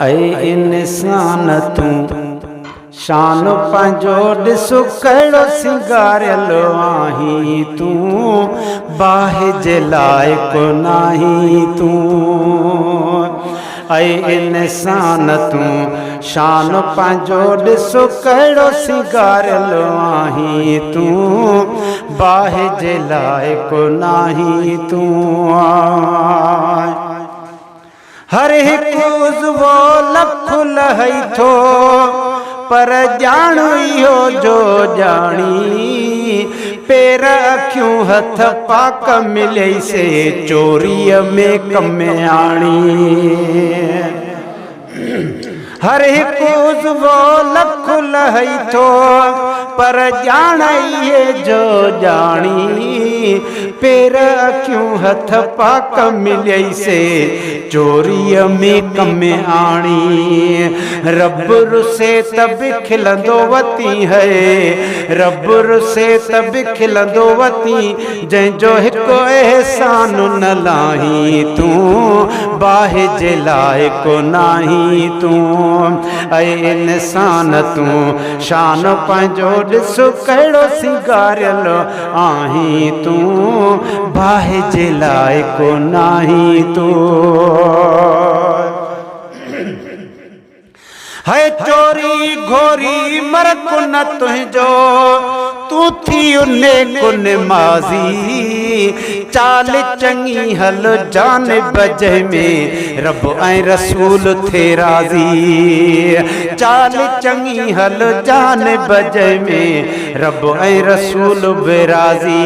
ऐ इंसान तू शान पंहिंजो ॾिस कहिड़ो सिंगारियल आहीं तू, बाहि जे लाइक़ु नाहीं तू। ऐ इंसान तू शान पंहिंजो ॾिस कहिड़ो सिंगारियल आहीं तू, बाहि जे लाइक़ु नाहीं तू। हर हिकु उज़वो लख लही थो पर ॼाण इहो जो ॼाणी, पेर अखियूं हथ पाक मिलई से चोरीअ में कम आणी। हर हिकु उज़वो लख लही थो पर ॼाण इहे जो ॼाणी, पेर अखियूं हथ पाक मिलई से चोरीअ में कम आणी। रब रुसे त बि खिलंदो वती है, रब रुसे त बि खिलंदो वती, जंहिंजो हिकु एहसान न लाहीं तू, बाहि जे लाइक़ु नाहीं तू। ऐ इंसान तू शान पंहिंजो ॾिस कहिड़ो सिंगारियल आहीं तू, बाहि जे लाइक़ु नाहीं तू। है चोरी घोरी मरकु न तुंहिंजो, तू थी उने कुन माज़ी, चाल चङी हल जान बजे में रब ऐं रसूल थे राज़ी। चाल चङी हल जान बजे में रब ऐं रसूल बि राज़ी।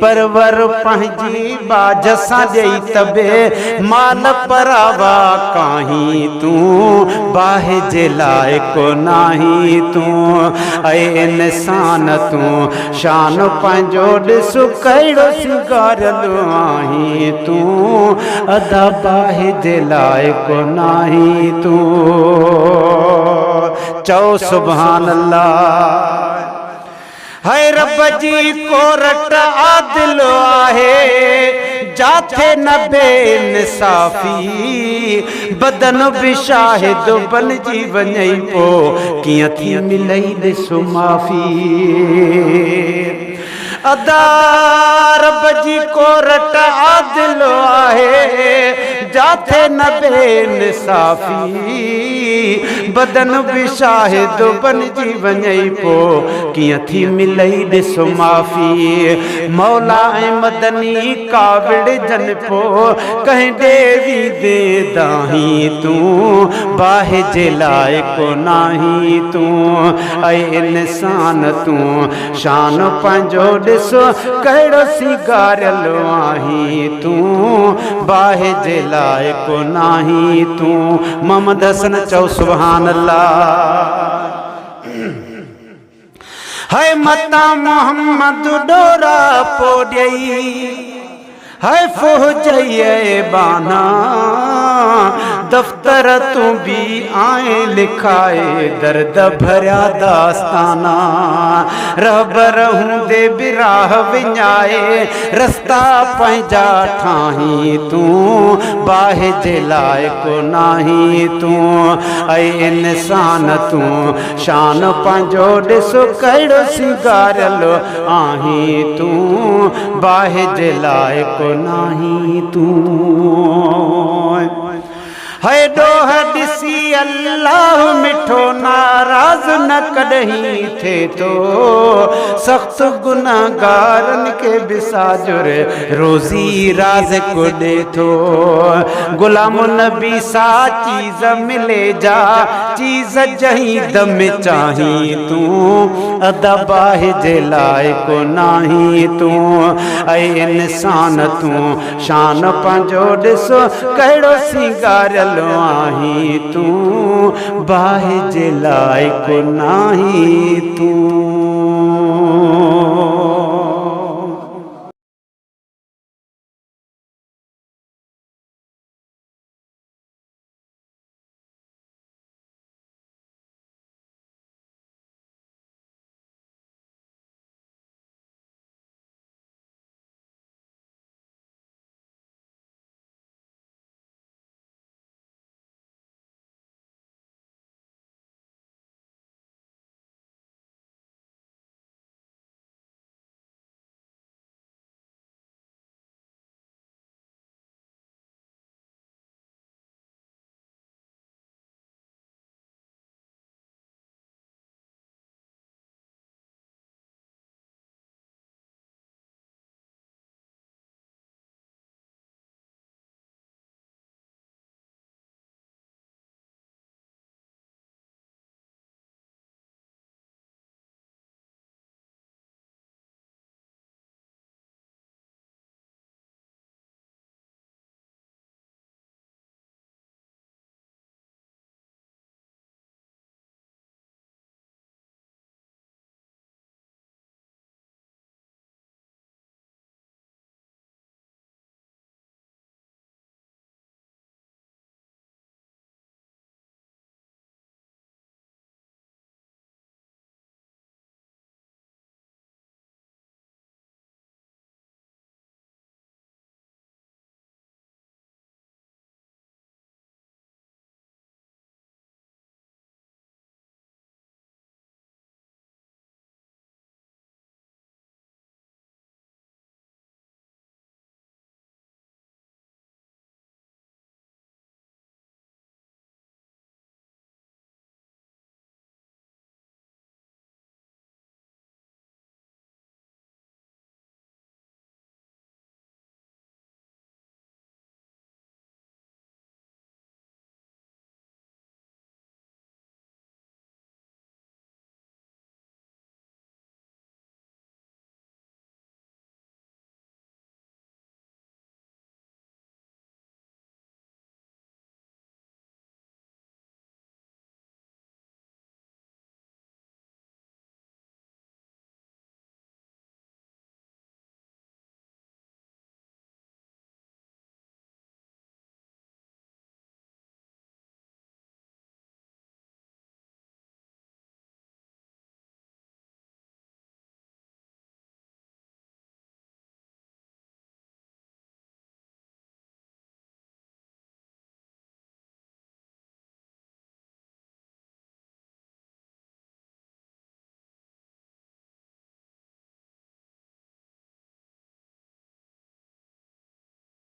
परवर पंहिंजी बाझ सां ॾेई तबे माल परावा काहीं तू, बाहि जे लाइक़ु नाहीं तू। ऐ इंसान तू शान पंहिंजो ॾिस कहिड़ो सिंगारियल आहीं तू, अदा बाहि जे लाइक़ु नाहीं तू। चओ सुभान अल्लाह। है रब जी कोरट आदिल आहे, जाथे न बेइंसाफ़ी, बदन बि शाहिद बणिजी वञई पो कीअं थी मिलई ॾिस माफ़ी। अदा रब जी कोरट आदिल आहे, जाथे न बेइंसाफ़ी, बदन बि शाहिद बणिजी वञई पो कीअं थी मिलई ॾिस माफ़ी। मौला ऐं मदनी काविड़ जन पो कंहिं देवी दे दाहीं तू, बाहि जे लाइक़ु नाहीं तू। ऐ इंसान तू शान पंहिंजो ॾिस कहिड़ो सिंगारियल आहीं तू, बाहि जे लाइक़ु नाहीं तू। मोहम्मद हसन चओ सुभान अल्लाह। है मता मोहम्मद डोरा पो ॾेई, है फौजई बाना, दफ़्तर तू भी आए लिखाए दर्द भरिया दास्ताना। रहबर हूंदे बि राह विञाए रस्ता पंहिंजा ठाहीं तू, बाहि जे लाइक़ु नाहीं तू। ऐ इंसान तू शान पंहिंजो ॾिस कहिड़ो सिंगारियल आहीं तू, बाहि जे लाइक़ु नाहीं तू। है डोह ॾिसी अल्लाह मिठो नाराज़ न कॾहिं थे तो, सख़्त गुनाहगारनि खे बि साजुर रोज़ी राज़िक़ु ॾे थो। गुलाम नबी सा चीज़ मिले जा, चीज़ जहीं दम चाहीं तू, अदा बाहि जे लाइक़ु नाहीं तू। ऐ इंसान तू शान पंहिंजो ॾिस कहिड़ो सिंगारियल आहीं तू, बाहि जे लाइक़ु नाहीं तू।